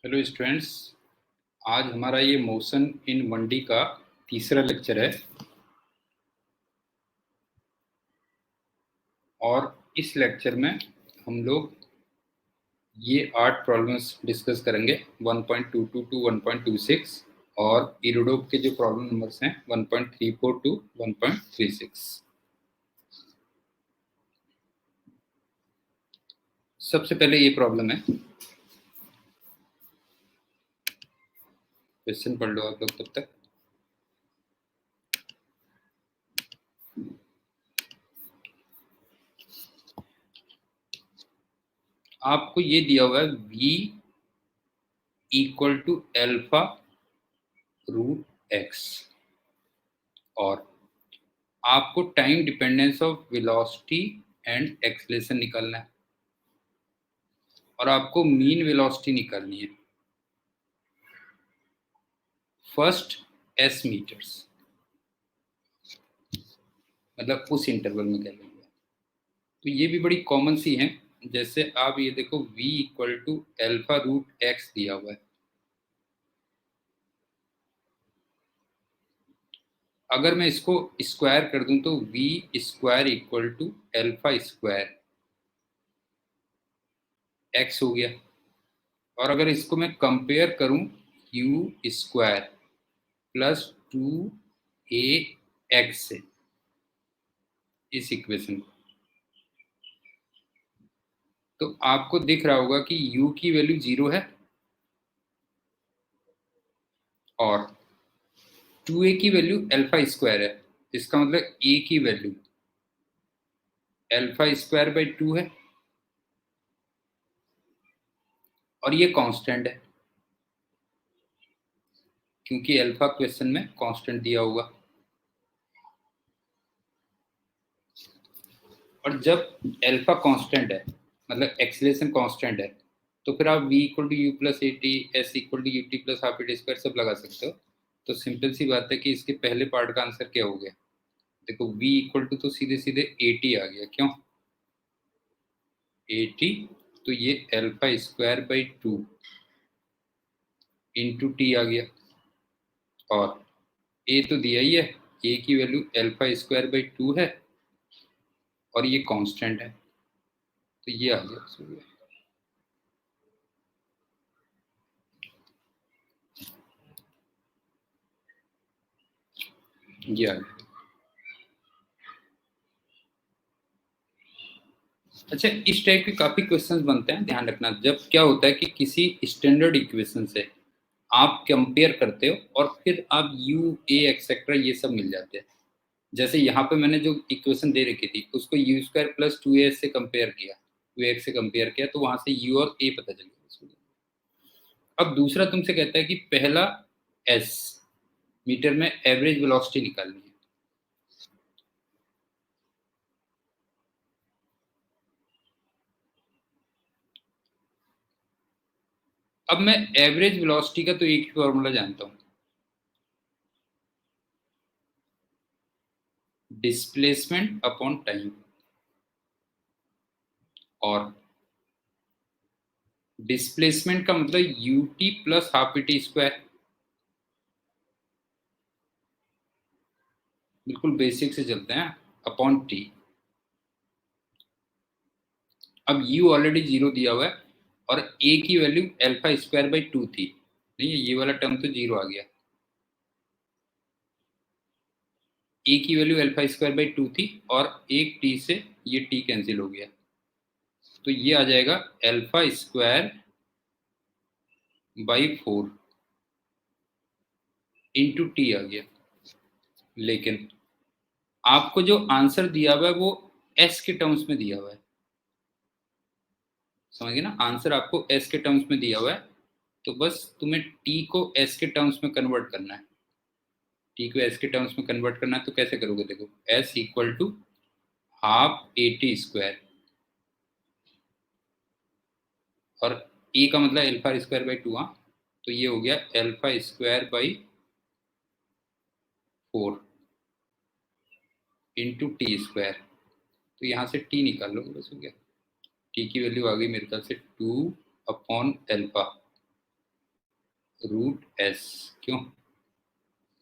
Hello students, आज हमारा ये मोशन इन 1D का तीसरा लेक्चर है और इस लेक्चर में हम लोग ये 8 प्रॉब्लम्स डिस्कस करेंगे 1.22 टू 1.26 और इरोडोप के जो प्रॉब्लम नंबर्स हैं 1.34 टू 1.36। सबसे पहले ये प्रॉब्लम है, क्वेश्चन पढ़ लो आप लोग तब तक। आपको ये दिया हुआ है v equal to alpha root x और आपको time dependence of velocity and acceleration निकालना है और आपको मीन वेलोसिटी निकालनी है फर्स्ट एस मीटर्स, मतलब उस इंटरवल में कह लीजिए। तो ये भी बड़ी कॉमन सी है, जैसे आप ये देखो v equal to alpha root x दिया हुआ है। अगर मैं इसको स्क्वायर कर दूं तो v square equal to alpha square x हो गया। और अगर इसको मैं कंपेयर करूं u square plus 2a x से, इस इक्वेशन को, तो आपको दिख रहा होगा कि u की वैल्यू 0 है और 2a की वैल्यू एल्फा स्क्वायर है। इसका मतलब a की वैल्यू एल्फा स्क्वायर बाई 2 है और ये कांस्टेंट है क्योंकि अल्फा क्वेश्चन में कांस्टेंट दिया होगा। और जब अल्फा कांस्टेंट है, मतलब एक्सेलरेशन कांस्टेंट है, तो फिर आप v equal to u plus a t, s equal to u t plus half a t square सब लगा सकते हो। तो सिंपल सी बात है कि इसके पहले पार्ट का आंसर क्या हो गया। देखो v इक्वल टू तो सीधे सीधे ए टी आ गया। क्यों ए टी? तो ये alpha square by 2 into T आ गया और ए तो दिया ही है, ए की वैल्यू एल्फा स्क्वायर बाई 2 है और ये कांस्टेंट है, तो ये आ गया। ये आ गया। अच्छा, इस टाइप के काफी क्वेश्चंस बनते हैं, ध्यान रखना। जब क्या होता है कि किसी स्टैंडर्ड इक्वेशन से आप कंपेयर करते हो और फिर आप यू ए एक्सेट्रा ये सब मिल जाते हैं। जैसे यहाँ पे मैंने जो इक्वेशन दे रखी थी उसको यू स्क्वायर प्लस 2a से कंपेयर किया, 2x से कंपेयर किया, तो वहां से यू और ए पता चल गया। अब दूसरा तुमसे कहता है कि पहला एस मीटर में एवरेज वेलोसिटी निकालनी है। अब मैं एवरेज वेलोसिटी का तो एक ही फॉर्मूला जानता हूं, डिस्प्लेसमेंट अपॉन टाइम। और डिस्प्लेसमेंट का मतलब you t plus half T square, बिल्कुल बेसिक से चलते हैं, अपॉन टी। अब u ऑलरेडी 0 दिया हुआ है और a की वैल्यू एल्फा स्क्वायर बाई 2 थी, नहीं है ये वाला टर्म तो 0 आ गया। a की वैल्यू एल्फा स्क्वायर बाई 2 थी और एक t से ये t कैंसिल हो गया, तो ये आ जाएगा alpha square by 4 into T आ गया। लेकिन आपको जो आंसर दिया हुआ है वो s के टर्म्स में दिया हुआ है, समझिए ना। आंसर आपको s के टर्म्स में दिया हुआ है, तो बस तुम्हें t को s के टर्म्स में कन्वर्ट करना है। t को s के टर्म्स में कन्वर्ट करना है तो कैसे करोगे? देखो s equal to half a t square और e का मतलब एल्फा स्क्वायर बाई 2, हाँ, तो ये हो गया alpha square by 4 into T square. तो यहाँ से t निकाल लो, बस हो गया। t की वैल्यू आ गई मेरे ख्याल से 2 अपॉन एल्फा, रूट एस, क्यों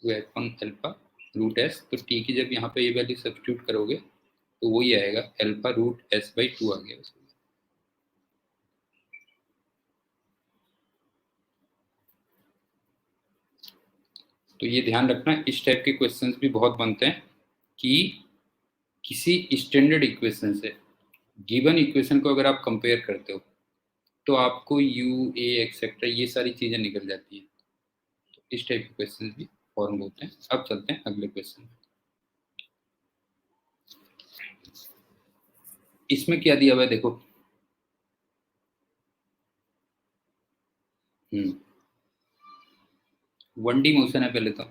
अपॉन अल्फा रूट एस, तो टी की जब यहाँ पे ये वैल्यू सब्स्टिट्यूट करोगे तो वही आएगा अल्फा रूट एस बाई 2 आ गया उसमें। तो ये ध्यान रखना, इस टाइप के क्वेश्चंस भी बहुत बनते हैं कि किसी स्टैंडर्ड इक्वेशन से गिवन इक्वेशन को अगर आप कंपेयर करते हो तो आपको यू ए एक्सेट्रा ये सारी चीजें निकल जाती है। तो इस टाइप के क्वेश्चन भी फॉर्म होते हैं। अब चलते हैं अगले क्वेश्चन। इसमें क्या दिया हुआ है देखो, 1D मोशन है पहले तो।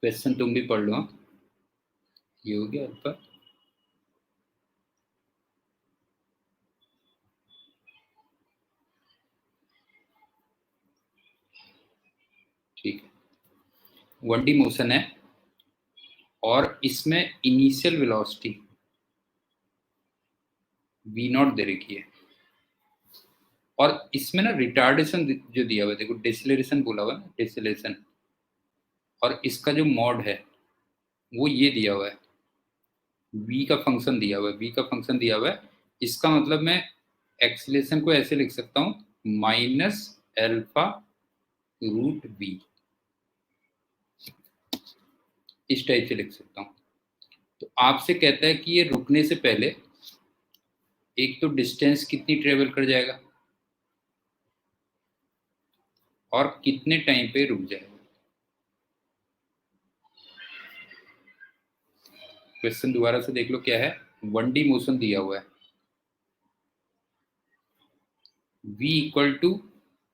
क्वेश्चन तुम भी पढ़ लो। ये हो गया अल्फा, ठीक है। 1D मोशन है और इसमें इनिशियल वेलोसिटी v0 दे रखी है और इसमें ना रिटार्डेशन जो दिया हुआ है देखो, डिसलेरेशन बोला हुआ है ना, डिसलेरेशन, और इसका जो मॉड है वो ये दिया हुआ है, v का फंक्शन दिया हुआ है, v का फंक्शन दिया हुआ है। इसका मतलब मैं एक्सलेशन को ऐसे लिख सकता हूँ माइनस एल्फा रूट v, इस टाइप से लिख सकता हूँ। तो आपसे कहता है कि ये रुकने से पहले एक तो डिस्टेंस कितनी ट्रेवल कर जाएगा और कितने टाइम पे रुक जाएगा। क्वेश्चन दोबारा से देख लो क्या है। 1D मोशन दिया हुआ है, v equal to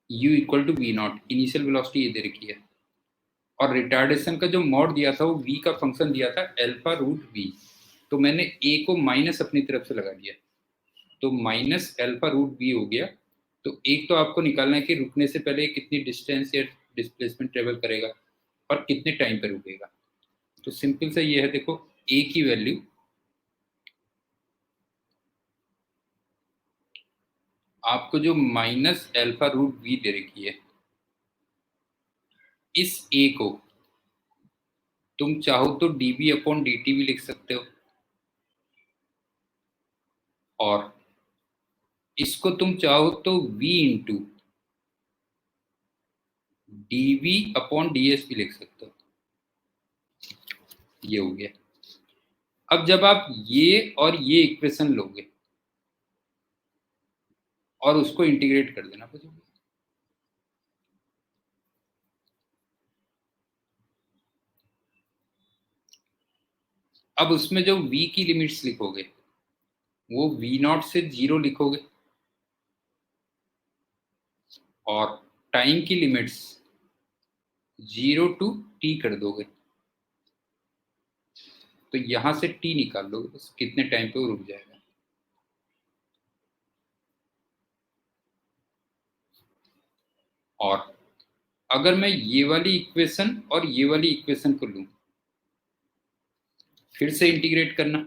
u equal to v0, initial velocity ये दे रखी है, और रिटार्डेशन का जो मॉड दिया था वो v का फंक्शन दिया था अल्फा रूट v। तो मैंने a को माइनस अपनी तरफ से लगा दिया, तो माइनस अल्फा रूट v हो गया। तो एक तो आपको निकालना है कि रुकने से पहले कितनी डिस्टेंस या डिस्प्लेसमेंट ट्रेवल करेगा और कितने टाइम पे रुकेगा। तो सिंपल सा ये है, देखो a की वैल्यू आपको जो माइनस अल्फा रूट v दे रखी है, इस a को तुम चाहो तो dv अपॉन dt भी लिख सकते हो, और इसको तुम चाहो तो v into dv upon ds भी लिख सकते हो। ये हो गया। अब जब आप ये और ये इक्वेशन लोगे और उसको इंटीग्रेट कर देना बचोगे, अब उसमें जो v की लिमिट्स लिखोगे वो v0 से 0 लिखोगे और टाइम की लिमिट्स 0 टू t कर दोगे। तो यहां से t निकाल लोगे, बस कितने टाइम पे वो रुक जाएगा। और अगर मैं ये वाली इक्वेशन और ये वाली इक्वेशन को लूं, फिर से इंटीग्रेट करना,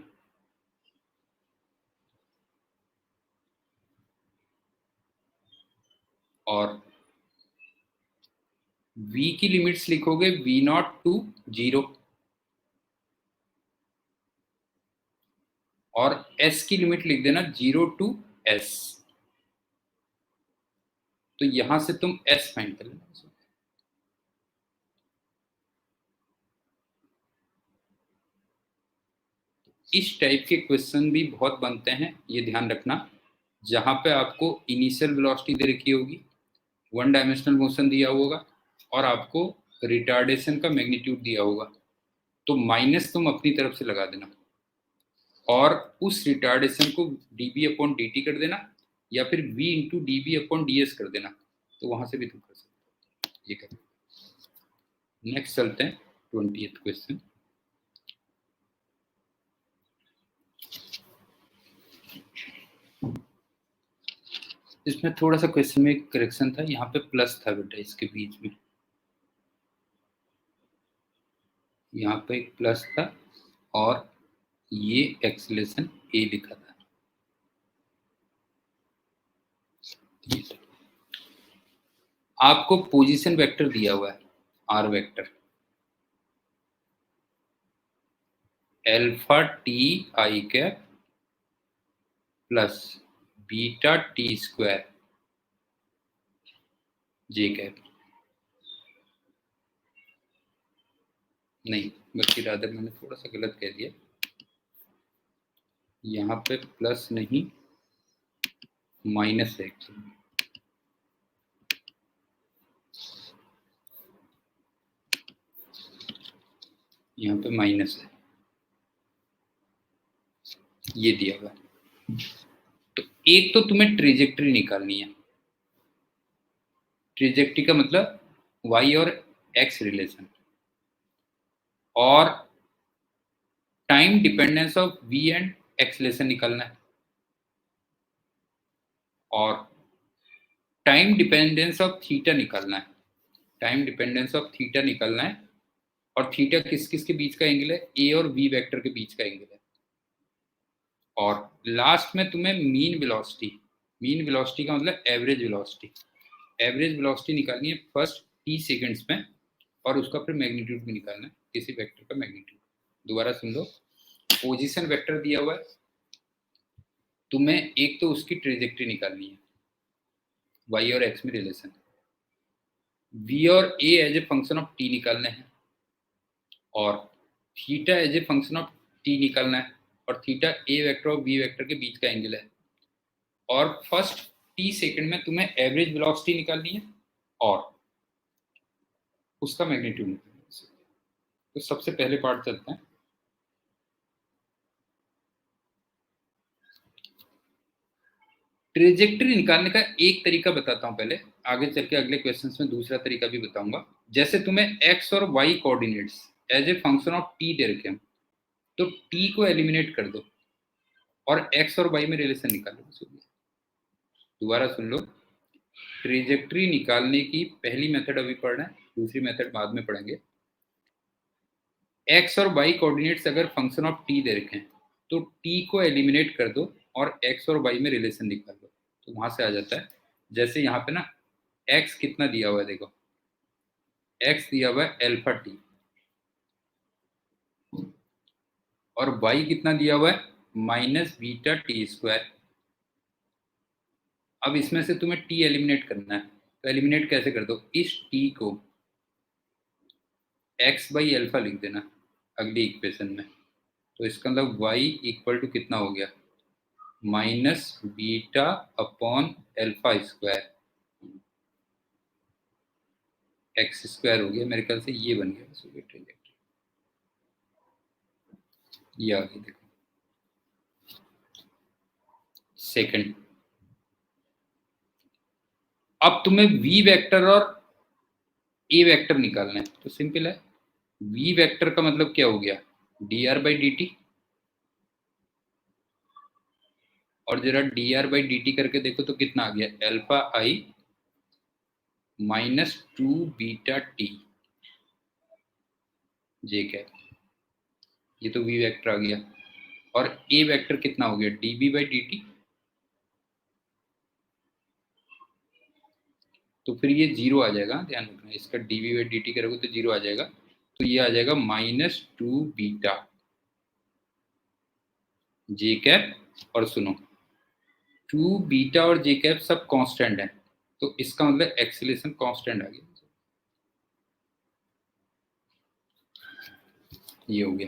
और v की लिमिट्स लिखोगे v0 टू 0 और s की लिमिट लिख देना 0 टू s। तो यहां से तुम s फाइंड कर लेना। इस टाइप के क्वेश्चन भी बहुत बनते हैं, ये ध्यान रखना, जहां पे आपको इनिशियल वेलोसिटी दे रखी होगी, 1 डायमेंशनल मोशन दिया होगा और आपको रिटार्डेशन का मैग्नीट्यूड दिया होगा, तो माइनस तुम अपनी तरफ से लगा देना और उस रिटार्डेशन को dv अपॉन dt कर देना या फिर v into dv upon ds कर देना। तो वहां से भी तुम कर सकते हो। ये कर, नेक्स्ट चलते हैं 20th क्वेश्चन। इसमें थोड़ा सा क्वेश्चन में एक करेक्शन था, यहाँ पे प्लस था बेटा इसके बीच में, यहाँ पे एक प्लस था और ये एक्सेलेरेशन ए लिखा था। आपको पोजीशन वेक्टर दिया हुआ है r vector, alpha t i cap plus beta t square j cap. नहीं, बल्कि रादर मैंने थोड़ा सा गलत कह दिया, यहाँ पे प्लस नहीं माइनस है एक्चुअली। यहाँ पे माइनस है, ये दिया हुआ है। तो एक तो तुम्हें ट्रेजेक्ट्री निकालनी है। ट्रेजेक्ट्री का मतलब वाई और एक्स रिलेशन, और time dependence of v and acceleration निकालना है, और टाइम डिपेंडेंस ऑफ थीटा निकालना है। टाइम डिपेंडेंस ऑफ थीटा निकालना है, और थीटा किस किस के बीच का एंगल है? ए और वी वेक्टर के बीच का एंगल है। और लास्ट में तुम्हें मीन वेलोसिटी का मतलब एवरेज वेलोसिटी निकालनी है फर्स्ट टी सेकेंड्स में, और उसका फिर मैग्नीट्यूड भी निकालना है, किसी वेक्टर का मैग्नीट्यूड। दोबारा सुन लो, पोजीशन वेक्टर दिया हुआ है, तुम्हें एक तो उसकी ट्रेजेक्ट्री निकालनी है, वाई और एक्स में रिलेशन, वी और A as a function of T निकालने हैं, और theta as a function of T निकालना है, और थीटा ए वेक्टर और बी वेक्टर के बीच का एंगल है, और फर्स्ट टी सेकंड में तुम्हें एवरेज वेलोसिटी निकालनी है और उसका मैग्नीट्यूड निकालना है। तो सबसे पहले पार्ट चलते हैं। ट्रेजेक्ट्री निकालने का एक तरीका बताता हूं पहले, आगे चल के अगले क्वेश्चंस में दूसरा तरीका भी बताऊंगा। जैसे तुम्हें एक्स और Y coordinates as a function of T दे रखे हैं, तो टी को एलिमिनेट कर दो और एक्स और वाई में रिलेशन निकालो। दोबारा सुन लो, ट्रेजेक्ट्री निकालने की पहली मेथड अभी पढ़ रहे हैं, दूसरी मेथड बाद में पढ़ेंगे। एक्स और वाई कोऑर्डिनेट्स अगर फंक्शन ऑफ टी दे रखे हैं, तो टी को एलिमिनेट कर दो और एक्स और वाई में रिलेशन निकाल दो, तो वहां से आ जाता है। जैसे यहाँ पे ना एक्स कितना दिया हुआ है, देखो एक्स दिया हुआ है अल्फा टी, और वाई कितना दिया हुआ है माइनस बीटा टी स्क्वायर। अब इसमें से तुम्हें टी एलिमिनेट करना है, तो एलिमिनेट कैसे कर दो, इस टी को एक्स बाई अल्फा लिख देना अगली इक्वेशन में। तो इसका मतलब वाई इक्वल टू कितना हो गया, minus beta upon alpha square, x square हो गया, मेरे ख्याल से ये बन गया बस ट्रेजेक्ट्री। ये आ गई, देखो सेकंड। अब तुम्हें वी वेक्टर और ए वेक्टर निकालना है, तो सिंपल है। वी वेक्टर का मतलब क्या हो गया, D r by D T, और जरा D r by D T करके देखो तो कितना आ गया, अल्फा आई माइनस टू बीटा टी जे कैप, ये तो वी वेक्टर आ गया। और ए वेक्टर कितना हो गया, d b by D t, तो फिर ये जीरो आ जाएगा, ध्यान रखना, इसका d b by D t करोगे तो जीरो आ जाएगा, तो ये आ जाएगा minus two beta j cap. और सुनो, टू बीटा और जे कैप सब कांस्टेंट है, तो इसका मतलब एक्सीलरेशन कांस्टेंट आ गया, ये हो गया।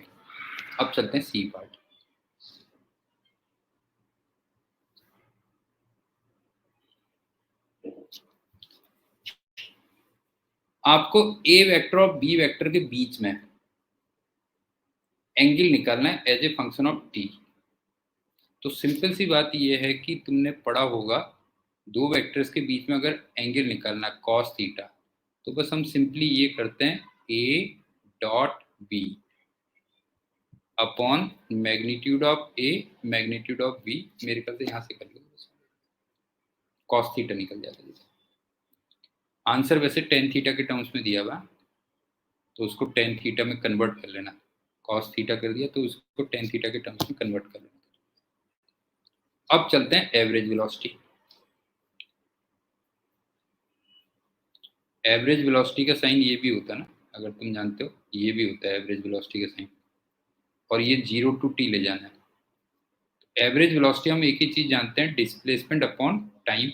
अब चलते हैं सी पार्ट। आपको ए वेक्टर और बी वेक्टर के बीच में एंगल निकालना है as a function of t. तो सिंपल सी बात यह है कि तुमने पढ़ा होगा, दो वेक्टर्स के बीच में अगर एंगल निकालना कॉस थीटा, तो बस हम सिंपली ये करते हैं a dot b upon magnitude of a magnitude of b, मेरे ख्याल से यहाँ से कर लो, कॉस थीटा निकल जाता है। आंसर वैसे टेन थीटा के टर्म्स में दिया हुआ, तो उसको टेन थीटा में कन्वर्ट कर लेना, कॉस थीटा कर दिया तो उसको टेन थीटा के टर्म्स में कन्वर्ट कर लेना। अब चलते हैं एवरेज वेलोसिटी। एवरेज वेलोसिटी का साइन ये भी होता है ना, अगर तुम जानते हो, ये भी होता है एवरेज वेलोसिटी का साइन, और ये 0 to t ले जाना है। एवरेज वेलोसिटी हम एक ही चीज जानते हैं, डिस्प्लेसमेंट अपॉन टाइम,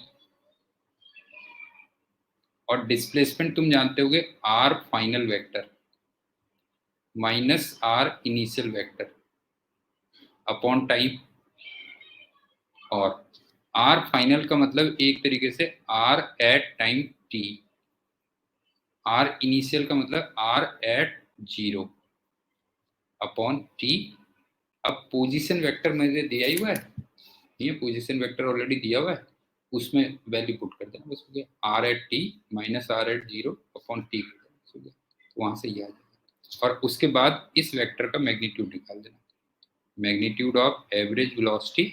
और डिस्प्लेसमेंट तुम जानते होगे r final vector minus r initial vector upon time, और r फाइनल का मतलब एक तरीके से r at time t, r initial का मतलब r एट 0 अपॉन t। अब पोजीशन वेक्टर मुझे दिया ही हुआ है, ये पोजीशन वेक्टर ऑलरेडी दिया हुआ है, उसमें वैल्यू पुट कर देना बस, हो गया r at t minus r at 0 upon t, हो गया, तो वहां से ये आ जाएगा। और उसके बाद इस वेक्टर का मैग्नीट्यूड निकाल देना, magnitude of average velocity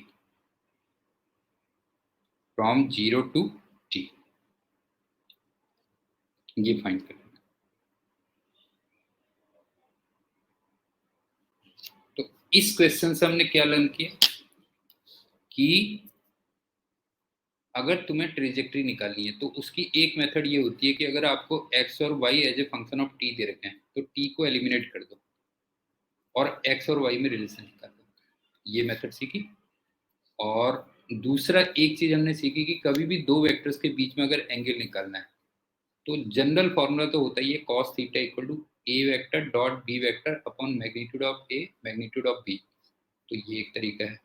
from 0 to t, ये फाइंड कर लेना। तो इस क्वेश्चन से हमने क्या लर्न किया कि अगर तुम्हें ट्रेजेक्ट्री निकालनी है तो उसकी एक मेथड ये होती है कि अगर आपको x और y as a function of t दे रखे हैं तो t को एलिमिनेट कर दो और x और y में रिलेशन निकाल दो, ये मेथड सीखी। और दूसरा एक चीज हमने सीखी कि कभी भी दो वेक्टर्स के बीच में अगर एंगल निकालना है तो जनरल फॉर्मूला तो होता ही है cos theta equal to a vector dot b vector upon magnitude of a magnitude of b, तो ये एक तरीका है।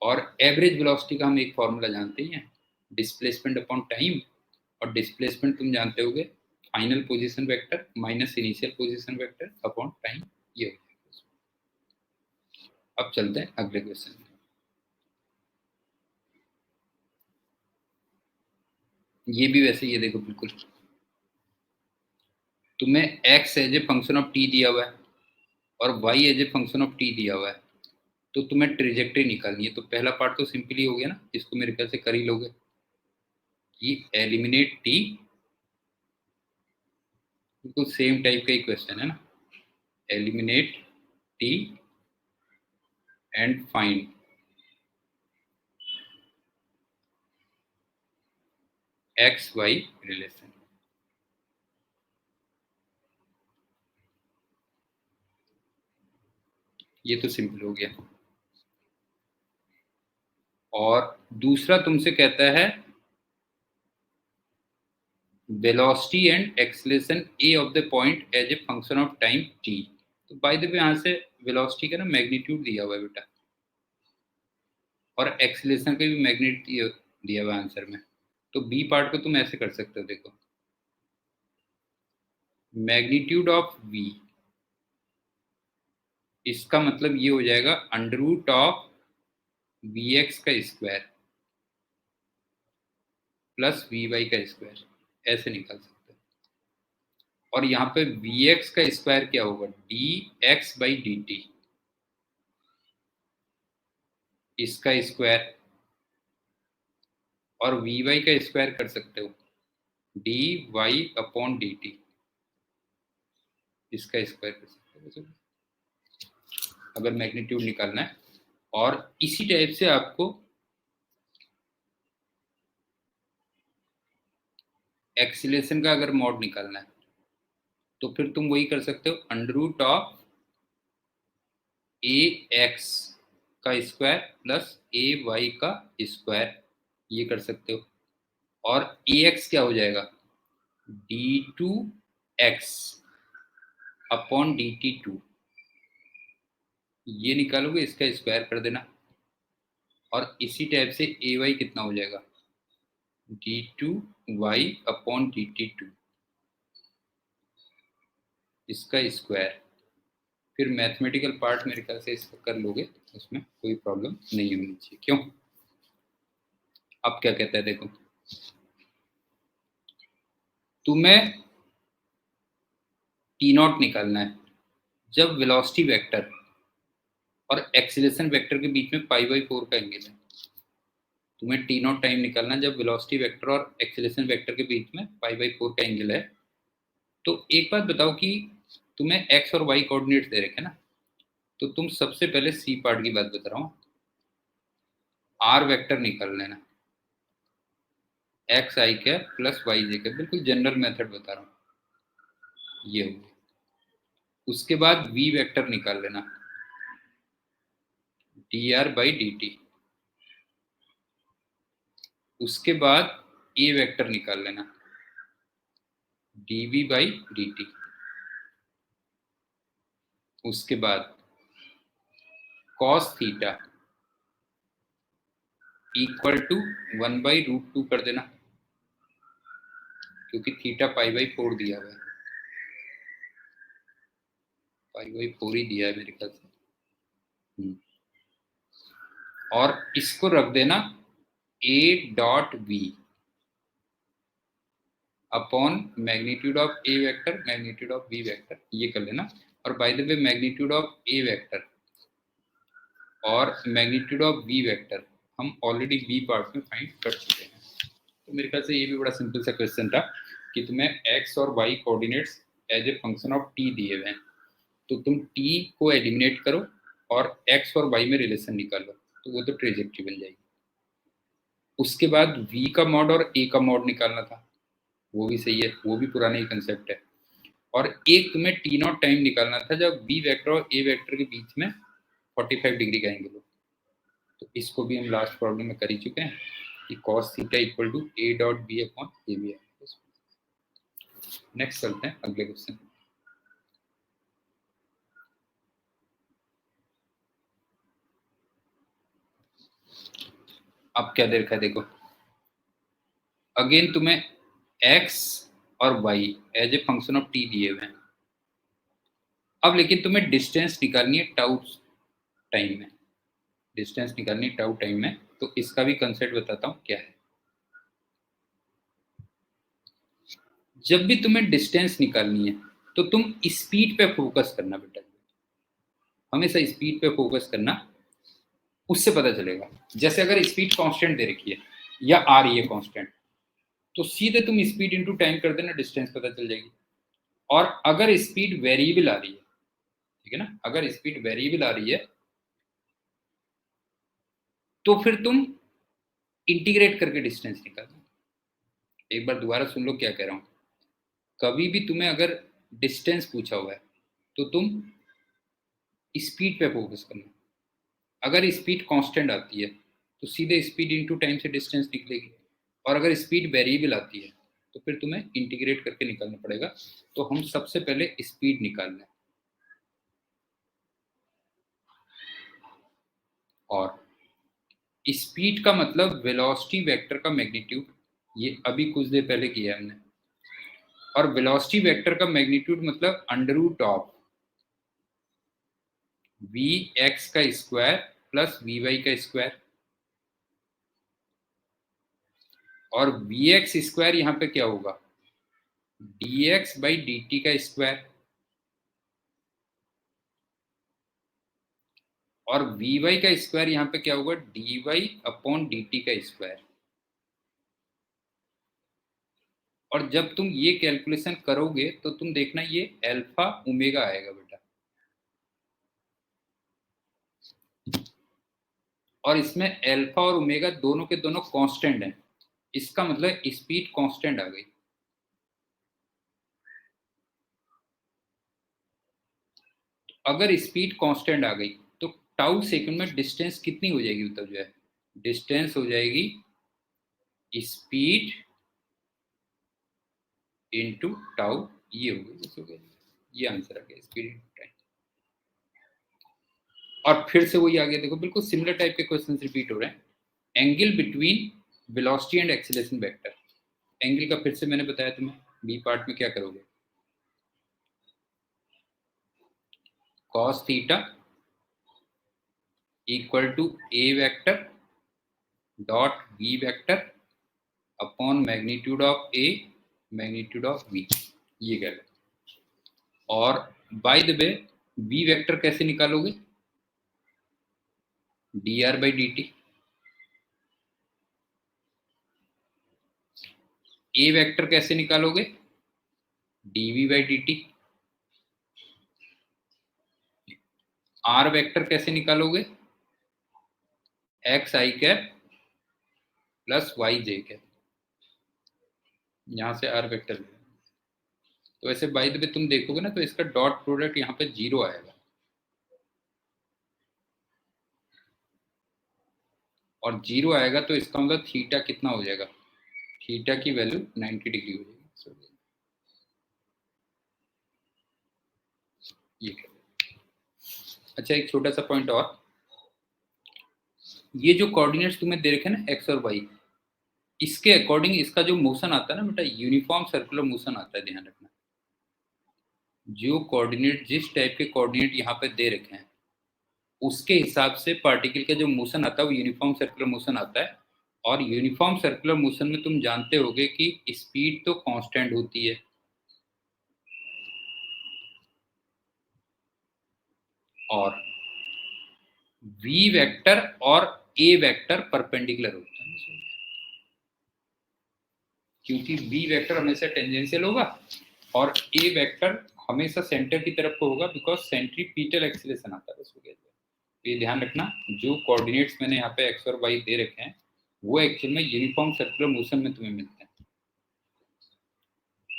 और एवरेज वेलोसिटी का हम एक फॉर्मूला जानते ही हैं, डिस्प्लेसमेंट अपॉन टाइम, और डिस्प्लेसमेंट तुम जानते होगे final position vector minus initial position vector upon time, ये हो जाएगा। अब चलते हैं अगले क्वेश्चन में। ये भी वैसे ये देखो, बिल्कुल तुम्हें x as a function of t दिया हुआ है और y as a function of t दिया हुआ है, तो तुम्हें ट्रेजेक्ट्री निकालनी है। तो पहला पार्ट तो सिंपली हो गया ना, इसको मेरे ख्याल से कर ही लोगे कि एलिमिनेट t, बिल्कुल सेम टाइप का ही क्वेश्चन है ना, eliminate t and find x y relation. ये तो सिंपल हो गया। और दूसरा तुमसे कहता है velocity and acceleration a of the point as a function of time t. तो बाय द वे यहाँ से वेलोसिटी का ना मैग्नीट्यूड दिया हुआ है बेटा, और एक्सेलरेशन का भी मैग्नीट्यूड दिया हुआ है आंसर में। तो बी पार्ट को तुम ऐसे कर सकते हो, देखो मैग्नीट्यूड ऑफ वी, इसका मतलब ये हो जाएगा under root of v x का स्क्वायर प्लस वी वाई का स्क्वायर, ऐसे निकाल सकते हो। और यहाँ पे वी एक्स का स्क्वायर क्या होगा, d x by D t, इसका स्क्वायर, और वी वाई का स्क्वायर कर सकते हो d Y upon D t, इसका स्क्वायर कर सकते हो अगर मैग्नीट्यूड निकालना है। और इसी टाइप से आपको एक्सीलरेशन का अगर मॉड निकालना है तो फिर तुम वही कर सकते हो, under root of a x का स्क्वायर प्लस ए वाई का स्क्वायर, ये कर सकते हो। और ए एक्स क्या हो जाएगा, d two x upon D t two, ये निकालोगे इसका स्क्वायर कर देना। और इसी टाइप से ए वाई कितना हो जाएगा, d two y upon D t two, इसका स्क्वायर। फिर मैथमेटिकल पार्ट मेरे ख्याल से इसका कर लोगे, उसमें कोई प्रॉब्लम नहीं होनी चाहिए, क्यों। अब क्या कहता है देखो, तुम्हें टी नॉट निकालना है जब वेलोसिटी वेक्टर और एक्सीलरेशन वेक्टर के बीच में पाई बाई 4 का एंगल है। तुम्हें टी नॉट टाइम निकालना है जब वेलोसिटी वेक्टर और एक्सीलरेशन वेक्टर के बीच में पाई बाई 4 का एंगल है। तो एक बात बताओ कि तुम्हें एक्स और वाई कोऑर्डिनेट दे रखे ना, तो तुम सबसे पहले सी पार्ट की बात बता रहा हूँ, आर वेक्टर निकाल लेना, x i cap plus y j cap, बिल्कुल जनरल मेथड बता रहा हूँ, ये हो। उसके बाद वी वेक्टर निकाल लेना, d r by D t. उसके बाद ए वेक्टर निकाल लेना, d v by D t. उसके बाद कॉस थीटा इक्वल टू 1/√2 कर देना, क्योंकि थीटा π/4 दिया हुआ है, π/4 ही दिया है मेरे ख्याल से। और इसको रख देना A.V upon magnitude of a vector magnitude of b vector, ये कर लेना। और by the way magnitude of a vector और मैग्नीट्यूड ऑफ बी वेक्टर हम ऑलरेडी बी पार्ट में फाइंड कर चुके हैं। तो मेरे ख्याल से ये भी बड़ा सिंपल सा क्वेश्चन था कि तुम्हें एक्स और Y coordinates as a function of t दिए हुए हैं, तो तुम टी को एलिमिनेट करो और एक्स और वाई में रिलेशन निकालो, तो वो तो ट्रेजेक्ट्री बन जाएगी। उसके बाद v का मॉड और a का मॉड निकालना था, वो भी सही है, वो भी पुराना ही कंसेप्ट है। और एक तुम्हें टी नॉट टाइम निकालना था जब बी वेक्टर और ए वेक्टर के बीच में 45 डिग्री का एंगल हो, तो इसको भी हम लास्ट प्रॉब्लम में कर ही चुके हैं कि cos theta equal to a dot b upon a b है। नेक्स्ट चलते हैं अगले क्वेश्चन। अब क्या दे रखा है देखो, अगेन तुम्हें x और y as a function of t दिए हुए हैं। अब लेकिन तुम्हें डिस्टेंस निकालनी है टाउ टाइम में, डिस्टेंस निकालनी है टाउ टाइम में, तो इसका भी कंसेप्ट बताता हूं क्या है। जब भी तुम्हें डिस्टेंस निकालनी है तो तुम स्पीड पे फोकस करना बेटा, हमेशा स्पीड पे फोकस करना, उससे पता चलेगा। जैसे अगर स्पीड कांस्टेंट दे रखी है या आ रही है कांस्टेंट, तो सीधे तुम स्पीड इनटू टाइम कर देना, डिस्टेंस पता चल जाएगी। और अगर स्पीड वेरिएबल आ रही है, ठीक है ना, अगर स्पीड वेरिएबल आ रही है तो फिर तुम इंटीग्रेट करके डिस्टेंस निकालना। एक बार दोबारा सुन लो क्या कह रहा हूं, कभी भी तुम्हें अगर डिस्टेंस पूछा हुआ है तो तुम स्पीड पे फोकस करना। अगर स्पीड कांस्टेंट आती है तो सीधे स्पीड इनटू टाइम से डिस्टेंस निकलेगी, और अगर स्पीड वेरिएबल आती है तो फिर तुम्हें इंटीग्रेट करके निकालना पड़ेगा। तो हम सबसे पहले स्पीड निकाल लें, और स्पीड का मतलब वेलोसिटी वेक्टर का मैग्नीट्यूड, ये अभी कुछ देर पहले किया है हमने। और वेलोसिटी वेक्टर का मैग्नीट्यूड मतलब under root of v x का स्क्वायर प्लस वी वाई का स्क्वायर, और वी एक्स स्क्वायर यहाँ पे क्या होगा, d x by D t का स्क्वायर, और वी वाई का स्क्वायर यहाँ पे क्या होगा, d Y upon D t का स्क्वायर। और जब तुम ये कैलकुलेशन करोगे तो तुम देखना ये अल्फा ओमेगा आएगा बेटा, और इसमें अल्फा और ओमेगा दोनों के दोनों कांस्टेंट हैं, इसका मतलब स्पीड कांस्टेंट आ गई। अगर स्पीड कांस्टेंट आ गई तो टाउ सेकंड में डिस्टेंस कितनी हो जाएगी, मतलब जो है डिस्टेंस हो जाएगी स्पीड इनटू टाउ, ये हो गई, ये आंसर आ गया, स्पीड इनटू टाइम। और फिर से वही आगे देखो, बिल्कुल सिमिलर टाइप के क्वेश्चन रिपीट हो रहे हैं। Angle between velocity and acceleration vector, angle का फिर से मैंने बताया तुम्हें, बी पार्ट में क्या करोगे, cos theta equal to a vector dot b vector upon magnitude of a magnitude of b, ये कह लो। और by the way b vector कैसे निकालोगे, d r by D t, a vector कैसे निकालोगे, d v by D t, r vector कैसे निकालोगे? X i cap plus y j cap, यहां से आर वेक्टर। तो ऐसे बाय द वे तुम देखोगे ना तो इसका डॉट प्रोडक्ट यहाँ पे 0 आएगा, और 0 आएगा तो इसका मतलब थीटा कितना हो जाएगा? थीटा की वैल्यू 90 डिग्री हो जाएगी। ये अच्छा, एक छोटा सा पॉइंट और, ये जो कोऑर्डिनेट्स तुम्हें दे रखे हैं ना एक्स और वाई, इसके अकॉर्डिंग इसका जो मोशन आता है ना बेटा, यूनिफॉर्म सर्कुलर मोशन आता है, ध्यान रखना। जो कोऑर्डिनेट, जिस टाइप के कोऑर्डिनेट यहाँ पे दे रखे हैं, उसके हिसाब से पार्टिकल का जो मोशन आता है वो यूनिफॉर्म सर्कुलर मोशन आता है। और यूनिफॉर्म सर्कुलर मोशन में तुम जानते होगे कि स्पीड तो कांस्टेंट होती है, और v वेक्टर और a वेक्टर परपेंडिकुलर होता है, क्योंकि v वेक्टर हमेशा टेंजेंशियल होगा और a वेक्टर हमेशा सेंटर की तरफ को होगा, बिकॉज सेंट्रीपिटल एक्सीलरेशन आता है उस वजह से। तो ये ध्यान रखना, जो कोऑर्डिनेट्स मैंने यहाँ पे एक्स और वाई दे रखे हैं वो एक्चुअल में यूनिफॉर्म सर्कुलर मोशन में तुम्हें मिलते हैं,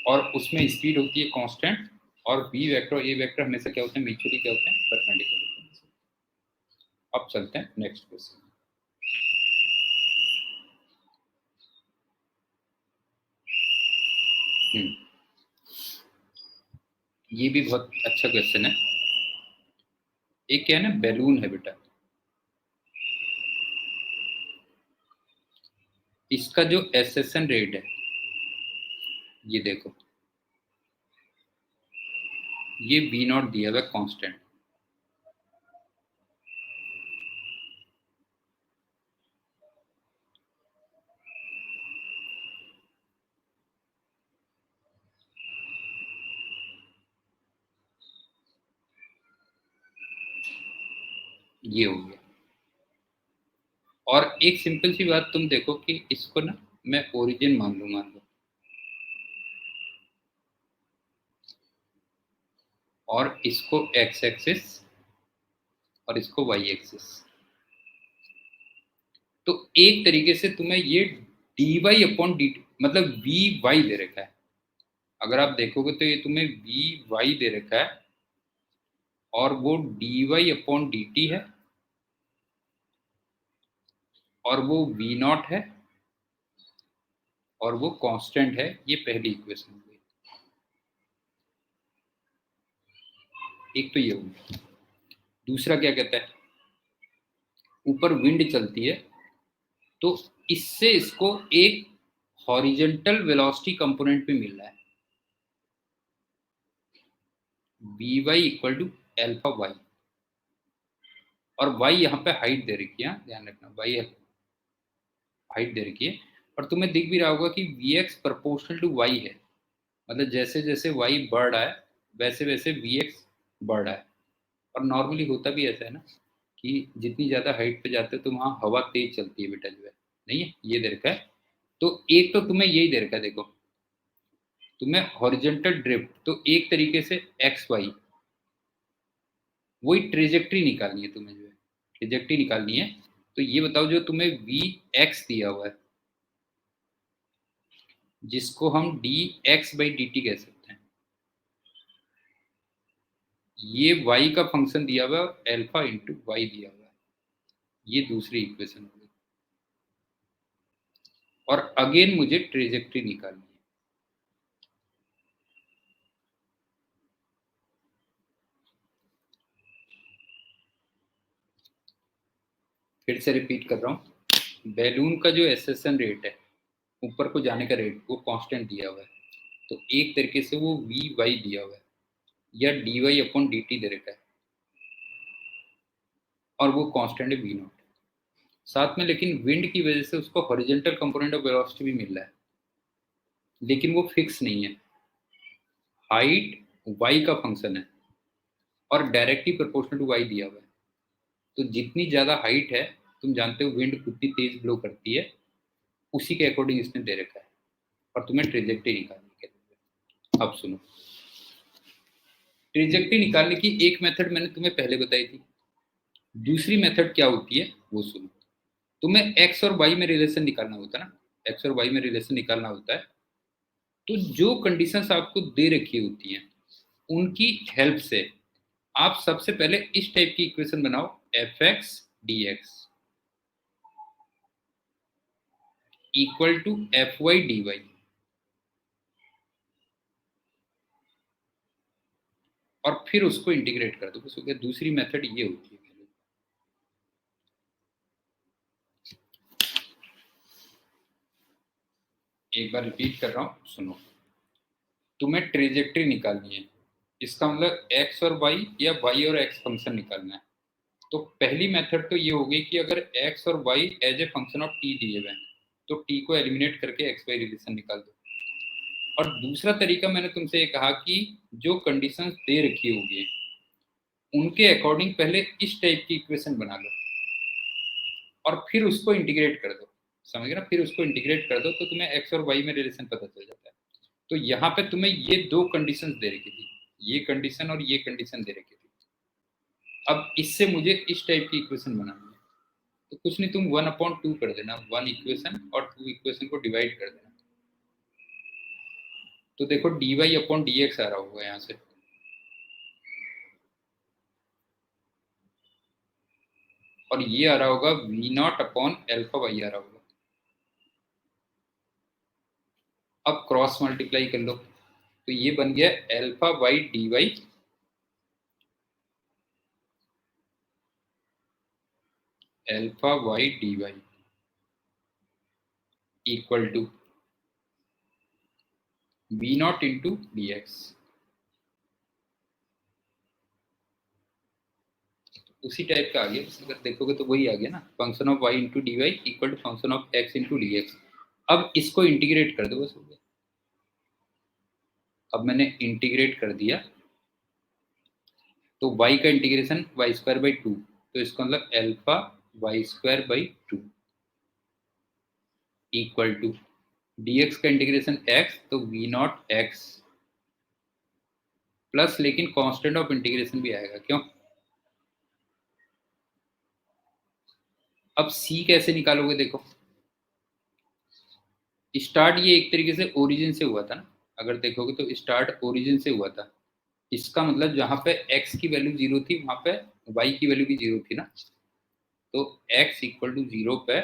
और उसमें स्पीड होती है कांस्टेंट, और बी वेक्टर और ए वेक्टर हमेशा क्या होते हैं, म्यूचुअली क्या होते हैं, परपेंडिकुलर होते हैं। अब चलते हैं नेक्स्ट क्वेश्चन। ये भी बहुत अच्छा क्वेश्चन है। एक क्या है ना, बैलून है बेटा, इसका जो एसेशन रेट है, ये देखो, ये बी नॉट दिया हुआ कांस्टेंट, ये हो गया। और एक सिंपल सी बात तुम देखो कि इसको ना मैं ओरिजिन मान लूंगा, और इसको एक्स एक्सिस और इसको वाई एक्सिस। तो एक तरीके से तुम्हें ये डी वाई अपॉन डी, मतलब वी वाई दे रखा है। अगर आप देखोगे तो ये तुम्हें वी वाई दे रखा है, और वो d Y upon D t है, और वो वी नॉट है, और वो कांस्टेंट है। ये पहली इक्वेशन हो गई। एक तो ये हो गया। दूसरा क्या कहता है, ऊपर विंड चलती है, तो इससे इसको एक हॉरिजेंटल वेलोसिटी कंपोनेंट भी मिल रहा है, v y equal to alpha y, और वाई यहाँ पे हाइट दे रखी है, ध्यान रखना, वाई हाइट दे रखी है। और तुम्हें दिख भी रहा होगा कि v x proportional to y है, मतलब जैसे जैसे वाई बढ़ रहा है वैसे वैसे वी एक्स बढ़ रहा है। और नॉर्मली होता भी ऐसा है ना, कि जितनी ज़्यादा हाइट पे जाते हो तो वहाँ हवा तेज चलती है बेटा, जो है नहीं है, ये दे रखा है। तो एक तो तुम्हें यही दे रखा है, देखो तुम्हें हॉरिजेंटल ड्रिफ्ट, तो एक तरीके से एक्स वाई, वही ट्रेजेक्ट्री निकालनी है तुम्हें, जो है ट्रेजेक्ट्री निकालनी है। तो ये बताओ, जो तुम्हें वी एक्स दिया हुआ है, जिसको हम D x by D T कह सकते हैं, ये वाई का फंक्शन दिया हुआ है और एल्फा इंटू वाई दिया हुआ है। ये दूसरी इक्वेशन हो गई। और अगेन मुझे ट्रेजेक्ट्री निकालनी है। फिर से रिपीट कर रहा हूँ, बैलून का जो एसेशन रेट है, ऊपर को जाने का रेट, वो कांस्टेंट दिया हुआ है। तो एक तरीके से वो वी वाई दिया हुआ है, या D Y upon D T दे रखा है, और वो कांस्टेंट है वी नॉट। साथ में लेकिन विंड की वजह से उसको हॉरिजेंटल कंपोनेंट ऑफ वेलोसिटी भी मिल रहा है, लेकिन वो फिक्स नहीं है, हाइट वाई का फंक्शन है, और डायरेक्टली प्रोपोर्शनल टू वाई दिया हुआ है। तो जितनी ज़्यादा हाइट है, तुम जानते हो विंड उतनी तेज ब्लो करती है, उसी के अकॉर्डिंग इसने दे रखा है, और तुम्हें ट्रेजेक्ट्री निकालनी है। अब सुनो, ट्रेजेक्ट्री निकालने की एक मेथड मैंने तुम्हें पहले बताई थी, दूसरी मेथड क्या होती है वो सुनो। तुम्हें एक्स और वाई में रिलेशन निकालना होता है ना, एक्स और वाई में रिलेशन निकालना होता है, तो जो कंडीशंस आपको दे रखी होती हैं उनकी हेल्प से आप सबसे पहले इस टाइप की इक्वेशन बनाओ, f x D x equal to f y d Y, और फिर उसको इंटीग्रेट कर दो, बस हो गया। दूसरी मेथड ये होती है। एक बार रिपीट कर रहा हूं, सुनो। तुम्हें ट्रेजेक्ट्री निकालनी है, इसका मतलब एक्स और वाई या वाई और एक्स फंक्शन निकालना है। तो पहली मेथड तो ये होगी कि अगर एक्स और y as a function of t दिए हुए हैं तो टी को एलिमिनेट करके एक्स वाई रिलेशन निकाल दो। और दूसरा तरीका मैंने तुमसे ये कहा कि जो कंडीशंस दे रखी होगी उनके अकॉर्डिंग पहले इस टाइप की इक्वेशन बना लो और फिर उसको इंटीग्रेट कर दो, समझ गए ना? फिर उसको इंटीग्रेट कर दो तो तुम्हें एक्स और वाई में रिलेशन पता चल जाता है। तो यहाँ पे तुम्हें ये दो कंडीशन दे रखी थी, ये कंडीशन और ये कंडीशन दे रखी थी। अब इससे मुझे इस टाइप की इक्वेशन बनानी है, तो कुछ नहीं, तुम 1/2 कर देना, 1 इक्वेशन और 2 इक्वेशन को डिवाइड कर देना। तो देखो dy अपॉन dx आ रहा होगा यहाँ से, और ये आ रहा होगा v0 अपॉन एल्फा वाई आ रहा होगा। अब क्रॉस मल्टीप्लाई कर लो, तो ये बन गया alpha y d y alpha y d y equal to v0 into d x. उसी टाइप का आ गया, अगर देखोगे तो वही आ गया ना, function of y into D y equal to function of x into d x. अब इसको इंटीग्रेट कर दो, बस हो गया। अब मैंने इंटीग्रेट कर दिया, तो y का integration y square by two, तो इसका मतलब alpha y square by two equal to dx का इंटीग्रेशन x, तो v0 x प्लस, लेकिन कांस्टेंट ऑफ इंटीग्रेशन भी आएगा, क्यों? अब c कैसे निकालोगे? देखो स्टार्ट ये एक तरीके से ओरिजिन से हुआ था ना, अगर देखोगे तो स्टार्ट ओरिजिन से हुआ था। इसका मतलब जहां पे x की वैल्यू 0 थी वहां पे y की वैल्यू भी 0 थी ना, तो x इक्वल टू 0 पे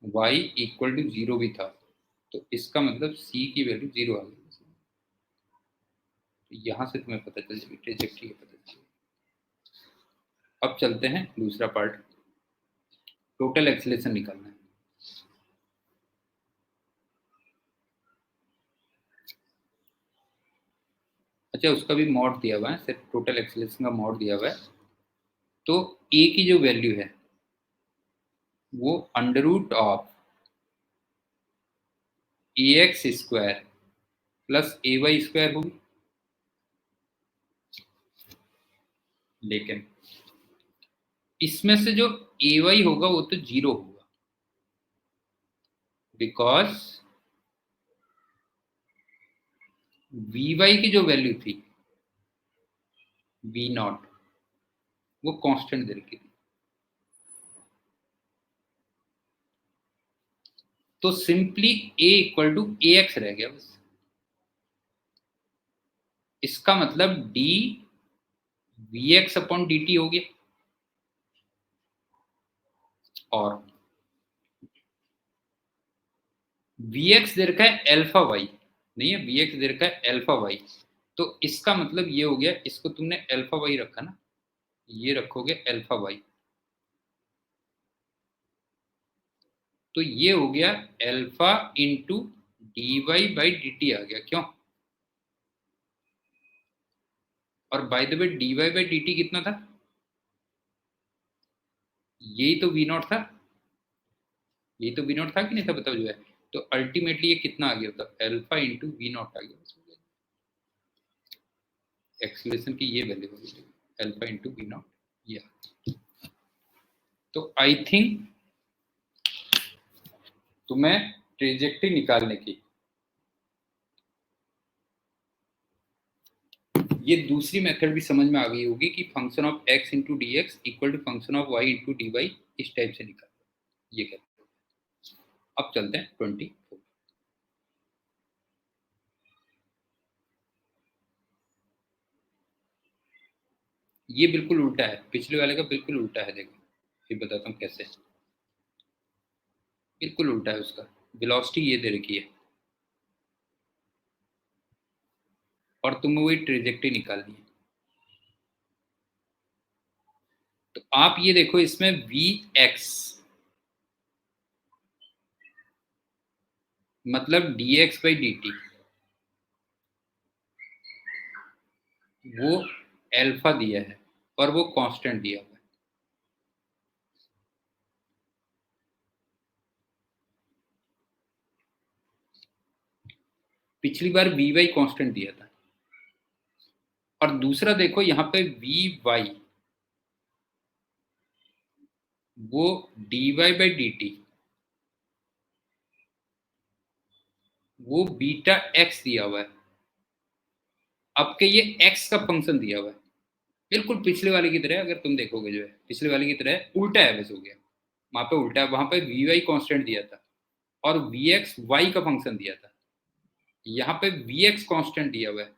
y इक्वल टू 0 भी था, तो इसका मतलब c की वैल्यू 0 आ गई। तो यहां से तुम्हें पता चल जाएगी ट्रेजेक्ट्री का पता चल। अब चलते हैं दूसरा पार्ट, टोटल एक्सीलरेशन निकालना है। अच्छा, उसका भी मॉड दिया हुआ है, सिर्फ टोटल एक्सीलरेशन का मॉड दिया हुआ है। तो a की जो वैल्यू है वो under root of a x square plus a y square होगी, लेकिन इसमें से जो ए वाई होगा वो तो 0 होगा, बिकॉज वी वाई की जो वैल्यू थी v0 वो कांस्टेंट दे रखी थी। तो सिंपली a इक्वल टू ए एक्स रह गया बस। इसका मतलब d v x upon D t हो गया, और वी एक्स दे रखा है एल्फा वाई, नहीं है, वी एक्स दे रखा है एल्फा वाई। तो इसका मतलब ये हो गया, इसको तुमने एल्फा वाई रखा ना, ये रखोगे एल्फा वाई, तो ये हो गया alpha into D Y by D T आ गया, क्यों? और by the way D Y by D T कितना था? यही तो वी नॉट था, यही तो वी नॉट था कि नहीं था, बताओ जो है। तो अल्टीमेटली ये कितना आ गया था? एल्फा इंटू वी नॉट आ गया। एक्सीलरेशन की ये वैल्यू होगी एल्फा इंटू वी नॉट, ये। तो आई थिंक तुम्हें ट्रेजेक्ट्री निकालने की ये दूसरी मेथड भी समझ में आ गई होगी कि function of x into d x equal to function of y into D y, इस टाइप से निकाल ये कहते हैं। अब चलते हैं 24। ये बिल्कुल उल्टा है, पिछले वाले का बिल्कुल उल्टा है। देखो ये बताता हूँ कैसे, बिल्कुल उल्टा है उसका। वेलोसिटी ये दे रखी है और तुम्हें वही ट्रेजेक्टरी निकालनी है। तो आप ये देखो, इसमें वी एक्स मतलब D x by D t, वो एल्फा दिया है और वो कांस्टेंट दिया हुआ है। पिछली बार वी वाई कांस्टेंट दिया था। और दूसरा देखो यहाँ पे वी वाई, वो d Y by D t, वो बीटा एक्स दिया हुआ है। अब के ये एक्स का फंक्शन दिया हुआ है, बिल्कुल पिछले वाले की तरह। अगर तुम देखोगे जो है पिछले वाले की तरह उल्टा है, बस हो गया। वहां पे उल्टा है, वहां पे वी वाई कॉन्स्टेंट दिया था और वी एक्स वाई का फंक्शन दिया था। यहाँ पे वी एक्स कॉन्स्टेंट दिया हुआ है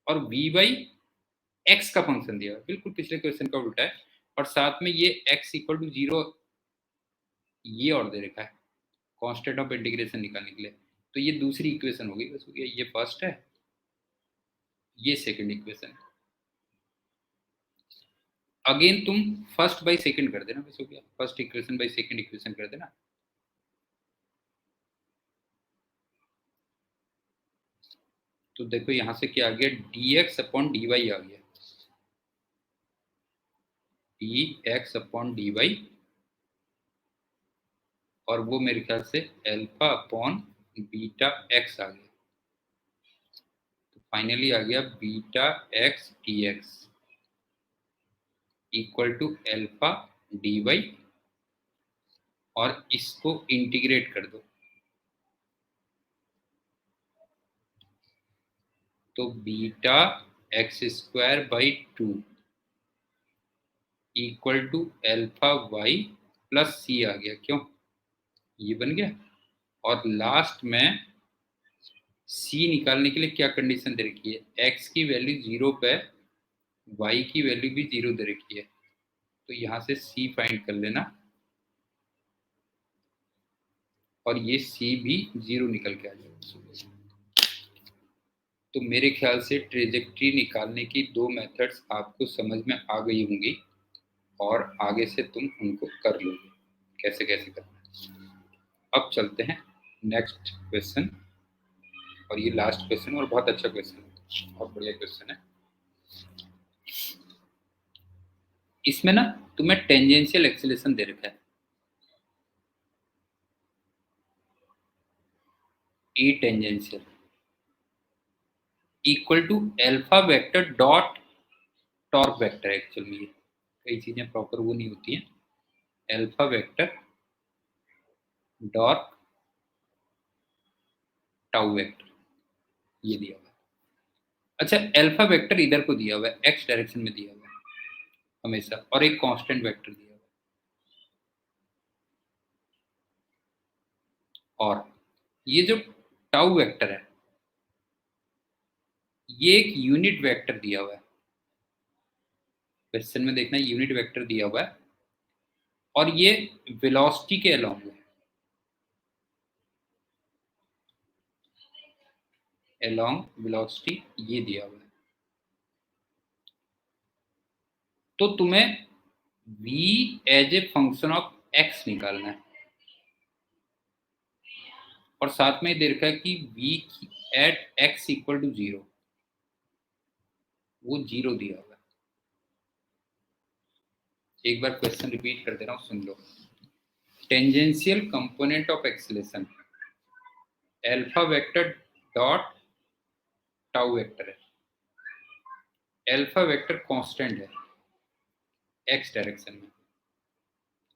और वी वाई एक्स का फंक्शन दिया हुआ है, बिल्कुल पिछले क्वेश्चन का उल्टा है। और साथ में ये एक्स इक्वल टू जीरो ये और दे रखा है कांस्टेंट ऑफ इंटीग्रेशन निकालने के लिए। तो ये दूसरी इक्वेशन होगी, बस हो गया। ये फर्स्ट है, ये सेकंड इक्वेशन है। अगेन तुम फर्स्ट बाई सेकंड कर देना, बस हो गया। First equation by second equation कर देना। तो देखो यहां से क्या आ गया, D X upon D Y आ गया, D X upon D Y, और वो मेरे ख्याल से एल्फा अपॉन बीटा एक्स आ गया। तो फाइनली आ गया beta X D x equal to alpha D Y, और इसको इंटीग्रेट कर दो। तो beta X square by two equal to alpha Y plus C आ गया। क्यों, ये बन गया। और लास्ट में सी निकालने के लिए क्या कंडीशन दे रखी है, एक्स की वैल्यू जीरो पे, वाई की वैल्यू भी जीरो दे रखी है। तो यहां से सी फाइंड कर लेना, और ये सी भी जीरो निकल के आ जाएगा। तो मेरे ख्याल से ट्रेजेक्ट्री निकालने की दो मेथड्स आपको समझ में आ गई होंगी, और आगे से तुम उनको कर लोगे कैसे कैसे करना है। अब चलते हैं नेक्स्ट क्वेश्चन, और ये लास्ट क्वेश्चन और बहुत अच्छा क्वेश्चन है, बहुत बढ़िया क्वेश्चन है। इसमें ना तुम्हें टेंजेंशियल एक्सेलेरेशन दे रखा है, E tangential equal to alpha vector dot torque vector. Actually ये कई चीजें प्रॉपर वो नहीं होती हैं। Alpha vector dot tau vector ये दिया हुआ है। अच्छा, एल्फा वेक्टर इधर को दिया हुआ है, एक्स डायरेक्शन में दिया हुआ है हमेशा, और एक कांस्टेंट वेक्टर दिया हुआ है। और ये जो टाउ वेक्टर है, ये एक यूनिट वेक्टर दिया हुआ है। क्वेश्चन में देखना, यूनिट वेक्टर दिया हुआ है और ये वेलोसिटी के अलोंग है, अलोंग वेलोसिटी ये दिया हुआ है। तो तुम्हें v as a function of x निकालना है, और साथ में दे रखा है कि v at x equal to zero, वो जीरो दिया हुआ है। एक बार क्वेश्चन रिपीट कर दे रहा हूं, सुन लो। Tangential component of acceleration alpha vector dot tau vector है। एल्फा वेक्टर कांस्टेंट है एक्स डायरेक्शन में,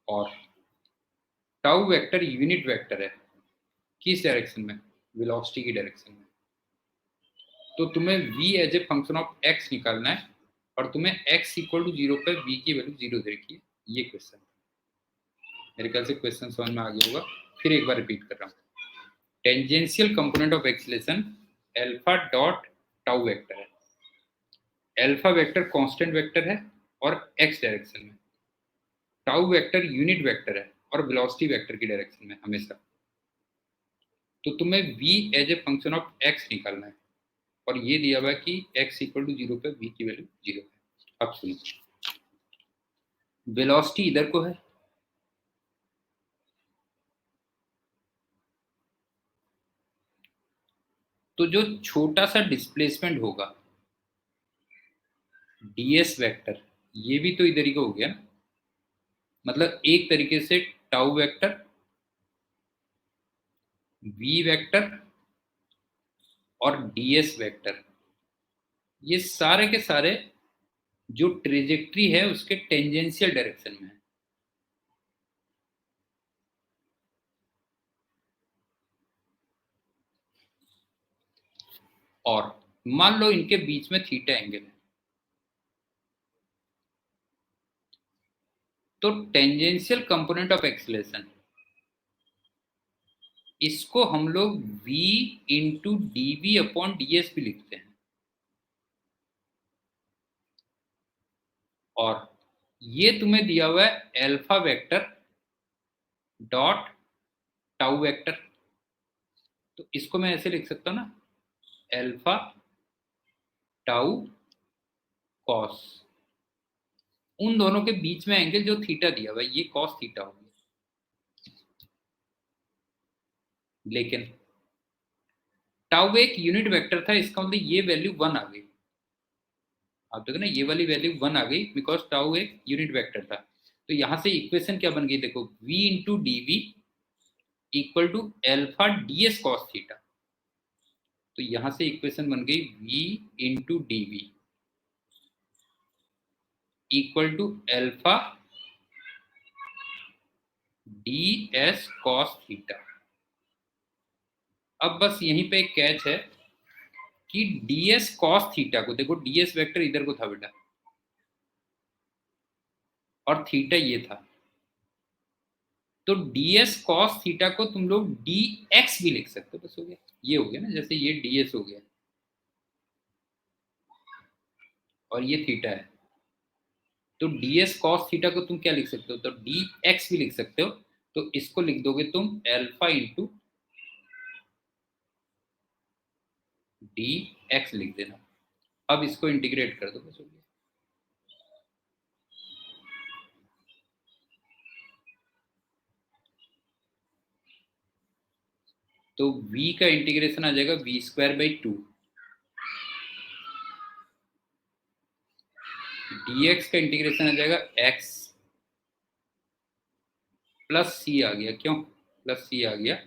और टाउ वेक्टर यूनिट वेक्टर है किस डायरेक्शन में, वेलोसिटी की डायरेक्शन में। तो तुम्हें v as a function of x निकालना है और तुम्हें x इक्वल टू 0 पे v की वैल्यू 0 दे रखी है। ये क्वेश्चन, मेरे ख्याल से क्वेश्चन समझ में आ गया होगा। फिर एक बार रिपीट कर रहा हूँ। Tangential component of acceleration alpha dot tau vector है। अल्फा वेक्टर कांस्टेंट वेक्टर है और x डायरेक्शन में, टाउ वेक्टर यूनिट वेक्टर है और वेलोसिटी वेक्टर की डायरेक्शन में हमेशा। तो तुम्हें v as a function of x निकालना है और ये दिया हुआ है कि x इक्वल टू 0 पे v की वैल्यू 0 है। अब सुनो, वेलोसिटी इधर को है, तो जो छोटा सा डिस्प्लेसमेंट होगा ds वेक्टर, ये भी तो इधर ही का हो गया ना। मतलब एक तरीके से टाउ वेक्टर, v वेक्टर और ds वेक्टर, ये सारे के सारे जो ट्रेजेक्ट्री है उसके टेंजेंशियल डायरेक्शन में है। और मान लो इनके बीच में थीटा एंगल है, तो टेंजेंशियल कंपोनेंट ऑफ एक्सीलरेशन, इसको हम लोग v into d v upon d s भी लिखते हैं। और ये तुम्हें दिया हुआ है alpha vector dot tau vector, तो इसको मैं ऐसे लिख सकता हूं ना, अल्फा टाउ कॉस, उन दोनों के बीच में एंगल जो थीटा दिया हुआ है ये कॉस थीटा होगी। लेकिन टाउ एक यूनिट वेक्टर था, इसका मतलब ये वैल्यू 1 आ गई। आप देखो ना, ये वाली वैल्यू 1 आ गई बिकॉज टाउ एक यूनिट वेक्टर था। तो यहां से इक्वेशन क्या बन गई, देखो v into d v equal to alpha d s cos theta. तो यहां से इक्वेशन बन गई v into d v equal to alpha d s cos theta. अब बस यहीं पे एक कैच है कि ds cos थीटा को, देखो ds वेक्टर इधर को था बेटा और थीटा ये था, तो ds cos थीटा को तुम लोग dx भी लिख सकते हो। बस हो गया, ये हो गया ना, जैसे ये ds हो गया और ये थीटा है, तो ds cos थीटा को तुम क्या लिख सकते हो, तो dx भी लिख सकते हो। तो इसको लिख दोगे तुम अल्फा इंटू dx लिख देना। अब इसको इंटीग्रेट कर दो, बस हो गया। तो v का इंटीग्रेशन आ जाएगा v स्क्वायर बाई 2, dx का इंटीग्रेशन आ जाएगा x प्लस सी आ गया। क्यों प्लस सी आ गया,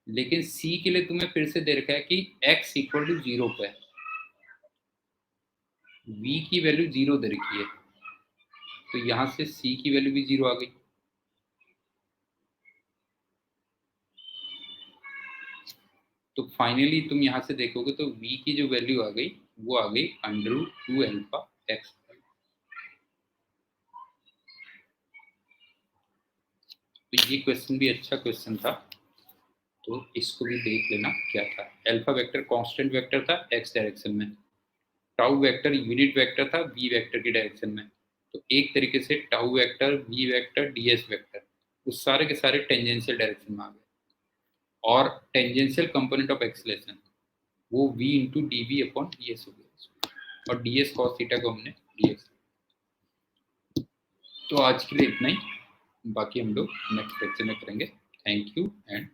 लेकिन c के लिए तुम्हें फिर से दे रखा है कि x इक्वल टू 0 पे है, v की वैल्यू 0 दे रखी है, तो यहां से c की वैल्यू भी 0 आ गई। तो फाइनली तुम यहां से देखोगे तो v की जो वैल्यू आ गई वो आ गई √2 अल्फा x। तो ये क्वेश्चन भी अच्छा क्वेश्चन था, तो इसको भी देख लेना क्या था। अल्फा वेक्टर कांस्टेंट वेक्टर था x डायरेक्शन में, टाउ वेक्टर यूनिट वेक्टर था v वेक्टर की डायरेक्शन में। तो एक तरीके से tau vector v vector ds vector उस सारे के सारे टेंजेंशियल डायरेक्शन में आ गए। और टेंजेंशियल कंपोनेंट ऑफ एक्सीलरेशन वो v into d v upon d s हो गया, और डी एस कॉस थीटा को हमने dx। तो आज के लिए इतना ही, बाकी हम लोग नेक्स्ट लेक्चर में करेंगे। Thank you and